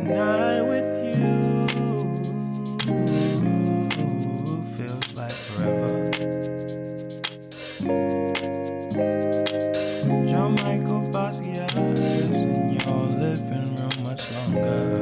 night with you feels like forever. John Michael Basquiat lives in your living room much longer.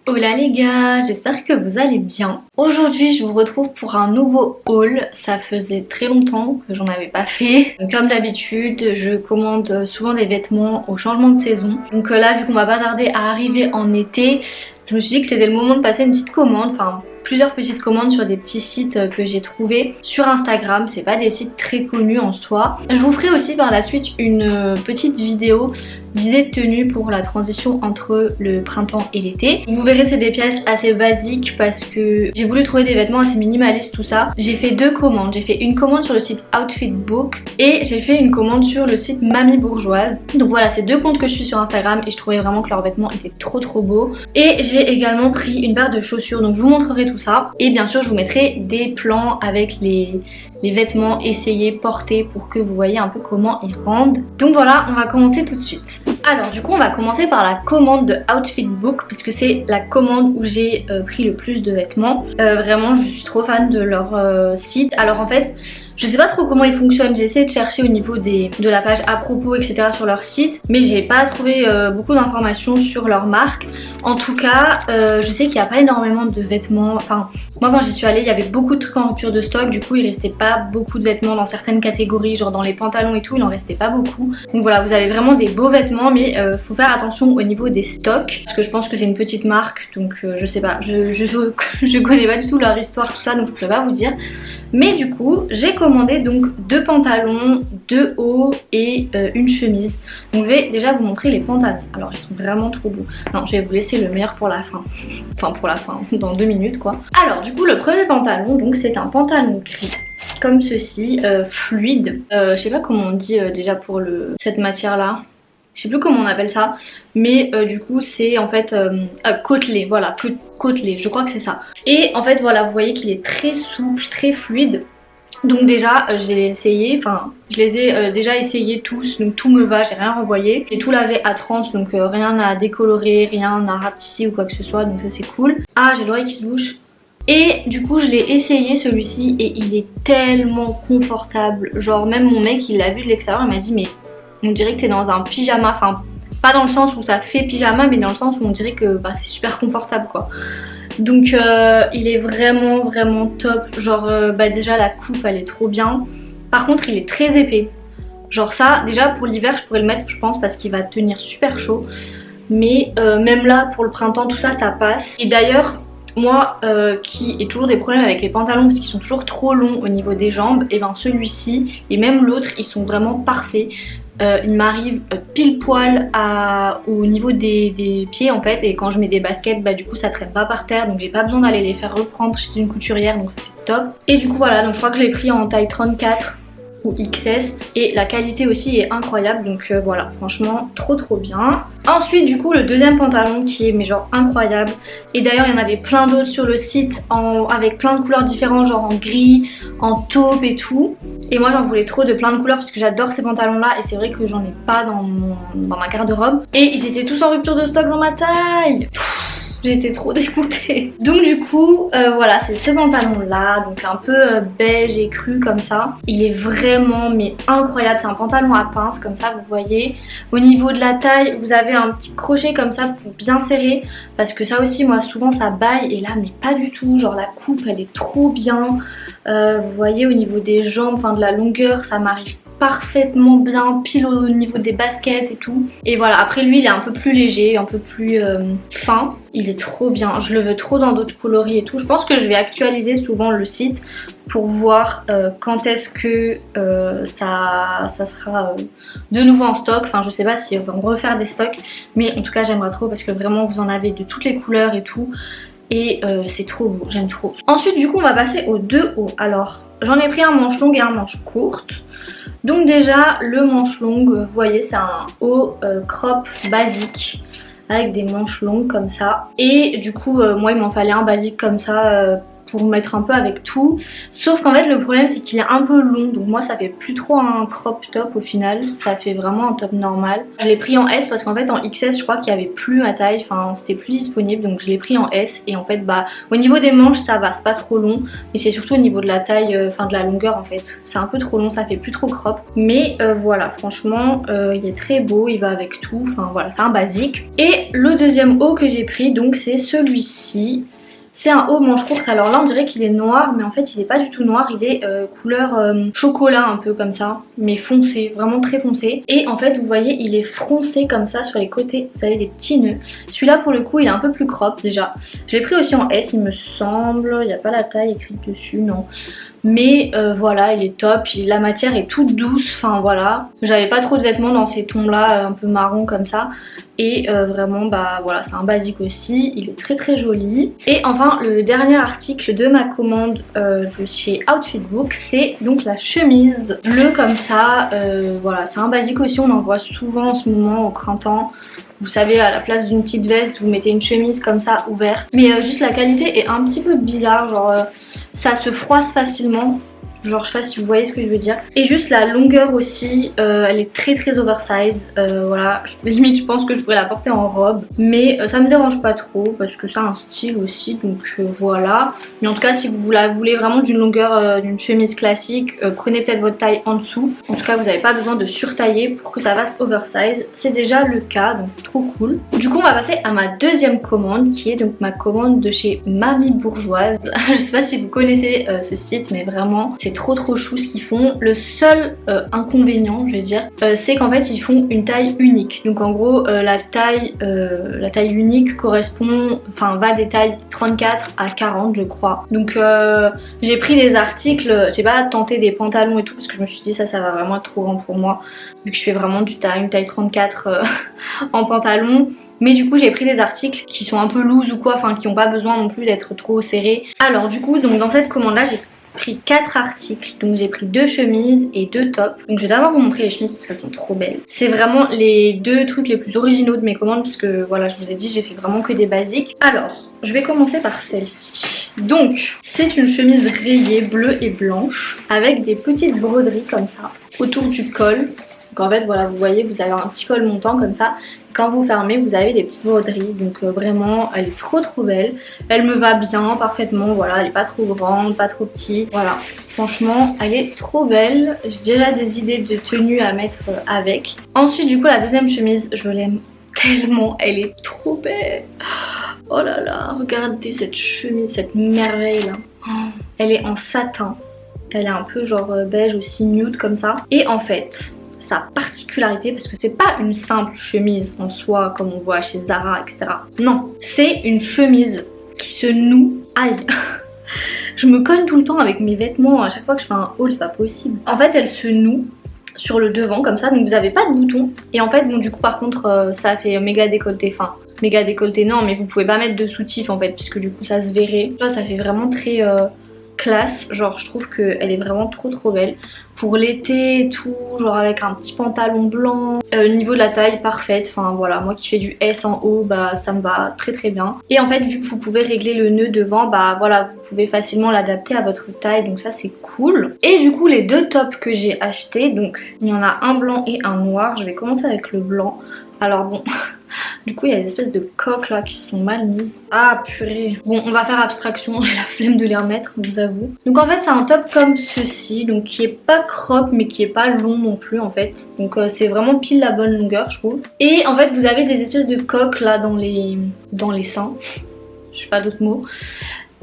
Hola les gars, j'espère que vous allez bien. Aujourd'hui je vous retrouve pour un nouveau haul. Ça faisait très longtemps que j'en avais pas fait. Comme d'habitude, je commande souvent des vêtements au changement de saison. Donc là, vu qu'on va pas tarder à arriver en été, je me suis dit que c'était le moment de passer une petite commande, enfin plusieurs petites commandes sur des petits sites que j'ai trouvés sur Instagram. C'est pas des sites très connus en soi. Je vous ferai aussi par la suite une petite vidéo d'idées de tenue pour la transition entre le printemps et l'été. Vous verrez, c'est des pièces assez basiques parce que j'ai voulu trouver des vêtements assez minimalistes, tout ça. J'ai fait deux commandes. J'ai fait une commande sur le site Outfit Book et j'ai fait une commande sur le site Mamie Bourgeoise. Donc voilà, c'est deux comptes que je suis sur Instagram et je trouvais vraiment que leurs vêtements étaient trop beaux. Et j'ai également pris une paire de chaussures, donc je vous montrerai tout ça. Et bien sûr, je vous mettrai des plans avec les vêtements essayés, portés pour que vous voyez un peu comment ils rendent. Donc voilà, on va commencer tout de suite. Alors du coup on va commencer par la commande de Outfit Book puisque c'est la commande où j'ai pris le plus de vêtements. Vraiment je suis trop fan de leur site. Alors en fait je sais pas trop comment ils fonctionnent, j'ai essayé de chercher au niveau de la page à propos etc sur leur site, mais j'ai pas trouvé beaucoup d'informations sur leur marque. En tout cas je sais qu'il n'y a pas énormément de vêtements, enfin moi quand j'y suis allée il y avait beaucoup de trucs en rupture de stock, du coup il restait pas beaucoup de vêtements dans certaines catégories, genre dans les pantalons et tout, il en restait pas beaucoup. Donc voilà, vous avez vraiment des beaux vêtements, mais faut faire attention au niveau des stocks parce que je pense que c'est une petite marque, donc je sais pas, je connais pas du tout leur histoire tout ça, donc je peux pas vous dire. Mais du coup j'ai commandé donc deux pantalons, deux hauts et une chemise. Donc je vais déjà vous montrer les pantalons. Alors ils sont vraiment trop beaux. Non, je vais vous laisser le meilleur pour la fin. Enfin pour la fin, dans 2 minutes quoi. Alors du coup le premier pantalon, donc c'est un pantalon gris comme ceci, fluide. Je sais pas comment on dit déjà pour cette matière là. Je sais plus comment on appelle ça, mais du coup c'est en fait côtelé, voilà, côtelé, je crois que c'est ça. Et en fait voilà, vous voyez qu'il est très souple, très fluide. Donc déjà j'ai essayé, enfin je les ai déjà essayés tous, donc tout me va, j'ai rien renvoyé. J'ai tout lavé à 30, donc rien à décolorer, rien à rapetisser ou quoi que ce soit, donc ça c'est cool. Ah, j'ai l'oreille qui se bouge. Et du coup je l'ai essayé celui-ci et il est tellement confortable. Genre même mon mec il l'a vu de l'extérieur, il m'a dit mais on dirait que t'es dans un pyjama, enfin pas dans le sens où ça fait pyjama, mais dans le sens où on dirait que bah, c'est super confortable quoi. Donc il est vraiment top. Genre bah, déjà la coupe elle est trop bien. Par contre il est très épais. Genre ça déjà pour l'hiver je pourrais le mettre je pense parce qu'il va tenir super chaud. Mais même là pour le printemps tout ça ça passe. Et d'ailleurs moi qui ai toujours des problèmes avec les pantalons parce qu'ils sont toujours trop longs au niveau des jambes, et ben celui-ci et même l'autre ils sont vraiment parfaits. Il m'arrive pile poil au niveau des pieds en fait, et quand je mets des baskets bah du coup ça traîne pas par terre, donc j'ai pas besoin d'aller les faire reprendre chez une couturière, donc c'est top. Et du coup voilà, donc je crois que je l'ai pris en taille 34 ou XS et la qualité aussi est incroyable, donc voilà, franchement trop bien. Ensuite du coup le deuxième pantalon qui est mais genre incroyable, et d'ailleurs il y en avait plein d'autres sur le site avec plein de couleurs différentes, genre en gris, en taupe et tout, et moi j'en voulais trop de plein de couleurs parce que j'adore ces pantalons là, et c'est vrai que j'en ai pas dans ma garde-robe, et ils étaient tous en rupture de stock dans ma taille. J'étais trop dégoûtée. Donc du coup voilà, c'est ce pantalon là, donc un peu beige et cru comme ça. Il est vraiment mais incroyable, c'est un pantalon à pince comme ça, vous voyez. Au niveau de la taille vous avez un petit crochet comme ça pour bien serrer, parce que ça aussi moi souvent ça baille, et là mais pas du tout. Genre la coupe elle est trop bien, vous voyez au niveau des jambes, enfin de la longueur ça m'arrive parfaitement bien, pile au niveau des baskets et tout. Et voilà, après lui il est un peu plus léger, un peu plus fin. Il est trop bien, je le veux trop dans d'autres coloris et tout. Je pense que je vais actualiser souvent le site pour voir quand est-ce que ça sera de nouveau en stock. Enfin je sais pas si on va refaire des stocks, mais en tout cas j'aimerais trop parce que vraiment vous en avez de toutes les couleurs et tout. Et c'est trop beau, j'aime trop. Ensuite du coup on va passer aux deux hauts. Alors j'en ai pris un manche longue et un manche courte. Donc déjà le manche longue, vous voyez c'est un haut crop basique avec des manches longues comme ça. Et du coup moi il m'en fallait un basique comme ça pour mettre un peu avec tout. Sauf qu'en fait le problème c'est qu'il est un peu long, donc moi ça fait plus trop un crop top au final, ça fait vraiment un top normal. Je l'ai pris en S parce qu'en fait en XS je crois qu'il n'y avait plus ma taille, enfin c'était plus disponible, donc je l'ai pris en S. Et en fait bah au niveau des manches ça va, c'est pas trop long, mais c'est surtout au niveau de la taille, enfin de la longueur en fait, c'est un peu trop long, ça fait plus trop crop. Mais voilà, franchement il est très beau, il va avec tout, enfin voilà, c'est un basique. Et le deuxième haut que j'ai pris donc c'est celui-ci. C'est un haut manche courte, alors là on dirait qu'il est noir mais en fait il est pas du tout noir, il est couleur chocolat un peu comme ça, mais foncé, vraiment très foncé. Et en fait vous voyez il est froncé comme ça sur les côtés, vous avez des petits nœuds. Celui-là pour le coup il est un peu plus crop déjà. Je l'ai pris aussi en S il me semble, il n'y a pas la taille écrite dessus, non. Mais voilà, il est top, la matière est toute douce, enfin voilà. J'avais pas trop de vêtements dans ces tons là, un peu marron comme ça. Et vraiment bah voilà, c'est un basique aussi, il est très très joli. Et enfin le dernier article de ma commande de chez Outfitbook, c'est donc la chemise bleue comme ça. Voilà, c'est un basique aussi, on en voit souvent en ce moment au printemps. Vous savez, à la place d'une petite veste, vous mettez une chemise comme ça ouverte. Mais juste la qualité est un petit peu bizarre, genre ça se froisse facilement. Genre je sais pas si vous voyez ce que je veux dire. Et juste la longueur aussi, elle est très très oversize. Voilà, limite je pense que je pourrais la porter en robe. Mais ça me dérange pas trop parce que ça a un style aussi. Donc voilà. Mais en tout cas si vous la voulez vraiment d'une longueur d'une chemise classique, prenez peut-être votre taille en dessous. En tout cas vous n'avez pas besoin de surtailler pour que ça fasse oversize. C'est déjà le cas, donc trop cool. Du coup on va passer à ma deuxième commande qui est donc ma commande de chez Mamie Bourgeoise. Je sais pas si vous connaissez ce site mais vraiment c'est trop chou ce qu'ils font. Le seul inconvénient je vais dire c'est qu'en fait ils font une taille unique. Donc en gros la taille unique correspond, enfin va des tailles 34 à 40 je crois. Donc j'ai pris des articles, j'ai pas tenté des pantalons et tout parce que je me suis dit ça va vraiment être trop grand pour moi vu que je fais vraiment une taille 34 en pantalon. Mais du coup j'ai pris des articles qui sont un peu loose ou quoi, enfin qui n'ont pas besoin non plus d'être trop serrés. Alors du coup donc dans cette commande là j'ai pris 4 articles, donc j'ai pris 2 chemises et 2 tops. Donc je vais d'abord vous montrer les chemises parce qu'elles sont trop belles. C'est vraiment les 2 trucs les plus originaux de mes commandes parce que voilà je vous ai dit j'ai fait vraiment que des basiques. Alors je vais commencer par celle-ci. Donc c'est une chemise rayée bleue et blanche avec des petites broderies comme ça autour du col. Donc en fait voilà vous voyez vous avez un petit col montant comme ça. Quand vous fermez vous avez des petites broderies, donc vraiment elle est trop belle. Elle me va bien parfaitement, voilà elle est pas trop grande, pas trop petite, voilà franchement elle est trop belle. J'ai déjà des idées de tenues à mettre avec. Ensuite du coup la deuxième chemise je l'aime tellement, elle est trop belle. Oh là là, regardez cette chemise, cette merveille là. Elle est en satin, elle est un peu genre beige aussi nude comme ça. Et en fait sa particularité, parce que c'est pas une simple chemise en soi comme on voit chez Zara etc. Non, c'est une chemise qui se noue. Aïe. Je me cogne tout le temps avec mes vêtements à chaque fois que je fais un haul, c'est pas possible. En fait elle se noue sur le devant comme ça, donc vous avez pas de bouton. Et en fait bon du coup par contre ça fait méga décolleté, enfin méga décolleté non mais vous pouvez pas mettre de soutif en fait puisque du coup ça se verrait. Ça fait vraiment très classe, genre je trouve qu'elle est vraiment trop belle pour l'été et tout, genre avec un petit pantalon blanc. Niveau de la taille parfaite, enfin voilà moi qui fais du S en haut bah ça me va très bien. Et en fait vu que vous pouvez régler le nœud devant bah voilà vous pouvez facilement l'adapter à votre taille, donc ça c'est cool. Et du coup les 2 tops que j'ai achetés, donc il y en a un blanc et un noir, je vais commencer avec le blanc. Alors bon du coup il y a des espèces de coques là qui sont mal mises. Ah purée. Bon on va faire abstraction, j'ai la flemme de les remettre je vous avoue. Donc en fait c'est un top comme ceci, donc qui est pas crop mais qui est pas long non plus en fait. Donc c'est vraiment pile la bonne longueur je trouve. Et en fait vous avez des espèces de coques là dans les seins. Je sais pas d'autres mots.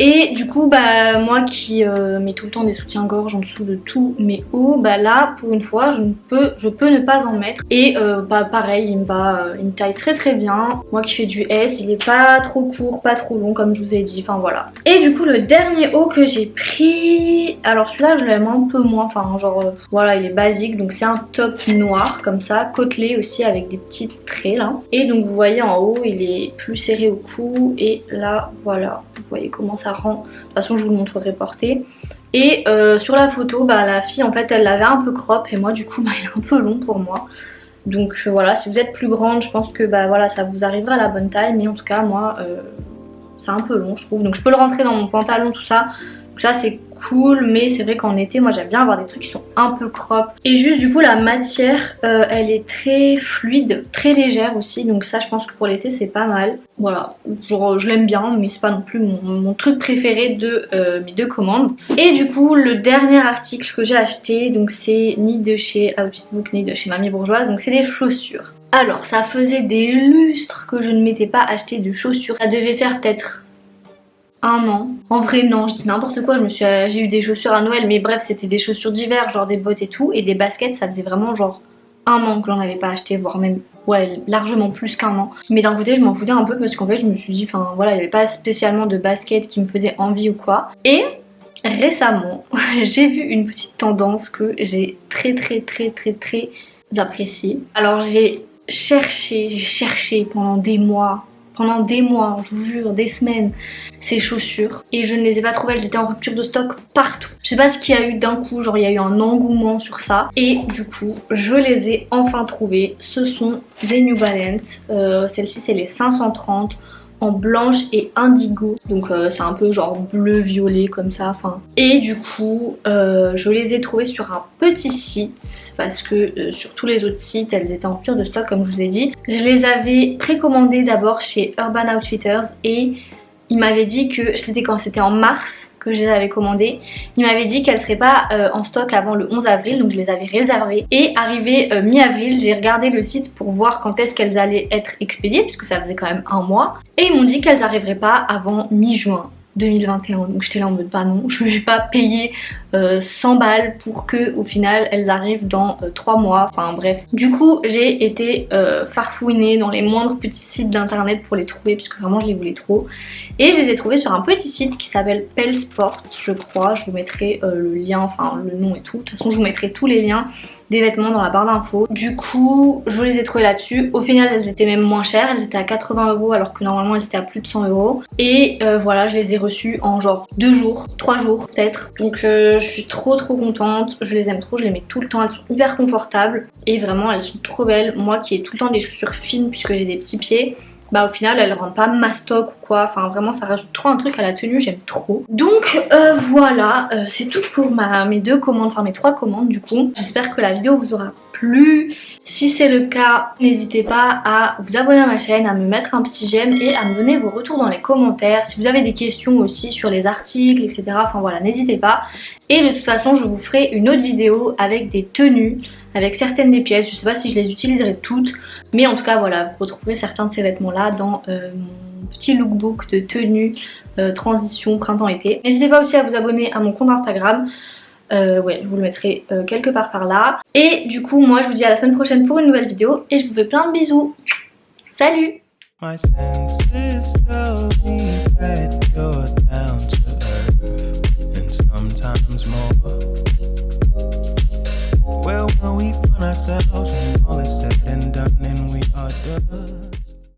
Et du coup bah moi qui mets tout le temps des soutiens-gorge en dessous de tous mes hauts, bah là pour une fois je peux ne pas en mettre. Et bah pareil il me va, il me taille très bien. Moi qui fais du S, il est pas trop court, pas trop long comme je vous ai dit, enfin voilà. Et du coup le dernier haut que j'ai pris, alors celui-là je l'aime un peu moins, enfin genre voilà il est basique. Donc c'est un top noir comme ça, côtelé aussi avec des petits traits là. Et donc vous voyez en haut il est plus serré au cou et là voilà vous voyez comment ça rend. De toute façon je vous le montrerai porté. Et sur la photo bah la fille en fait elle l'avait un peu crop et moi du coup bah il est un peu long pour moi. Donc voilà si vous êtes plus grande je pense que bah voilà ça vous arrivera à la bonne taille, mais en tout cas moi c'est un peu long je trouve. Donc je peux le rentrer dans mon pantalon tout ça. Donc ça c'est cool, mais c'est vrai qu'en été moi j'aime bien avoir des trucs qui sont un peu crop. Et juste du coup la matière elle est très fluide, très légère aussi, donc ça je pense que pour l'été c'est pas mal. Voilà, genre je l'aime bien mais c'est pas non plus mon truc préféré de mes 2 commandes. Et du coup le dernier article que j'ai acheté, donc c'est ni de chez Outfitbook ni de chez Mamie Bourgeoise, donc c'est des chaussures. Alors ça faisait des lustres que je ne m'étais pas acheté de chaussures, ça devait faire peut-être 1 an. En vrai non, je dis n'importe quoi, j'ai eu des chaussures à Noël, mais bref c'était des chaussures d'hiver, genre des bottes et tout, et des baskets ça faisait vraiment genre 1 an que j'en avais pas acheté, voire même ouais largement plus qu'1 an. Mais d'un côté je m'en foutais un peu parce qu'en fait je me suis dit, enfin voilà, il n'y avait pas spécialement de basket qui me faisait envie ou quoi. Et récemment j'ai vu une petite tendance que j'ai très appréciée. Alors j'ai cherché pendant des mois, je vous jure, des semaines, ces chaussures et je ne les ai pas trouvées, elles étaient en rupture de stock partout. Je sais pas ce qu'il y a eu d'un coup, genre il y a eu un engouement sur ça et du coup je les ai enfin trouvées. Ce sont des New Balance, celle-ci c'est les 530 en blanche et indigo, donc c'est un peu genre bleu violet comme ça, enfin. Et du coup je les ai trouvées sur un petit site parce que sur tous les autres sites elles étaient en rupture de stock comme je vous ai dit. Je les avais précommandées d'abord chez Urban Outfitters et il m'avait dit que c'était quand c'était en mars que je les avais commandées. Il m'avait dit qu'elles seraient pas en stock avant le 11 avril, donc je les avais réservées. Et arrivé mi-avril, j'ai regardé le site pour voir quand est-ce qu'elles allaient être expédiées, puisque ça faisait quand même 1 mois. Et ils m'ont dit qu'elles n'arriveraient pas avant mi-juin 2021. Donc j'étais là en mode bah non, je vais pas payer 100 balles pour que au final elles arrivent dans 3 mois. Enfin bref. Du coup j'ai été farfouiner dans les moindres petits sites d'internet pour les trouver, puisque vraiment je les voulais trop. Et je les ai trouvés sur un petit site qui s'appelle Pelsport, je crois. Je vous mettrai le lien, enfin le nom et tout. De toute façon je vous mettrai tous les liens des vêtements dans la barre d'infos. Du coup je les ai trouvées là-dessus. Au final elles étaient même moins chères, elles étaient à 80 € alors que normalement elles étaient à plus de 100 €. Et voilà, je les ai reçues en genre 2 jours, 3 jours peut-être. Donc je suis trop contente, je les aime trop, je les mets tout le temps, elles sont hyper confortables et vraiment elles sont trop belles. Moi qui ai tout le temps des chaussures fines puisque j'ai des petits pieds, bah au final elles rendent pas mastoc ou quoi, enfin vraiment ça rajoute trop un truc à la tenue, j'aime trop. Donc voilà, c'est tout pour mes 2 commandes, enfin mes 3 commandes du coup. J'espère que la vidéo vous aura plu. Si c'est le cas, n'hésitez pas à vous abonner à ma chaîne, à me mettre un petit j'aime et à me donner vos retours dans les commentaires. Si vous avez des questions aussi sur les articles, etc. Enfin voilà, n'hésitez pas. Et de toute façon, je vous ferai une autre vidéo avec des tenues, avec certaines des pièces. Je sais pas si je les utiliserai toutes, mais en tout cas voilà, vous retrouverez certains de ces vêtements-là dans mon petit lookbook de tenue transition printemps-été. N'hésitez pas aussi à vous abonner à mon compte Instagram. Ouais, je vous le mettrai quelque part par là. Et du coup, moi je vous dis à la semaine prochaine pour une nouvelle vidéo et je vous fais plein de bisous. Salut! My senses tell me that you're down to earth and sometimes more. Well, when we find ourselves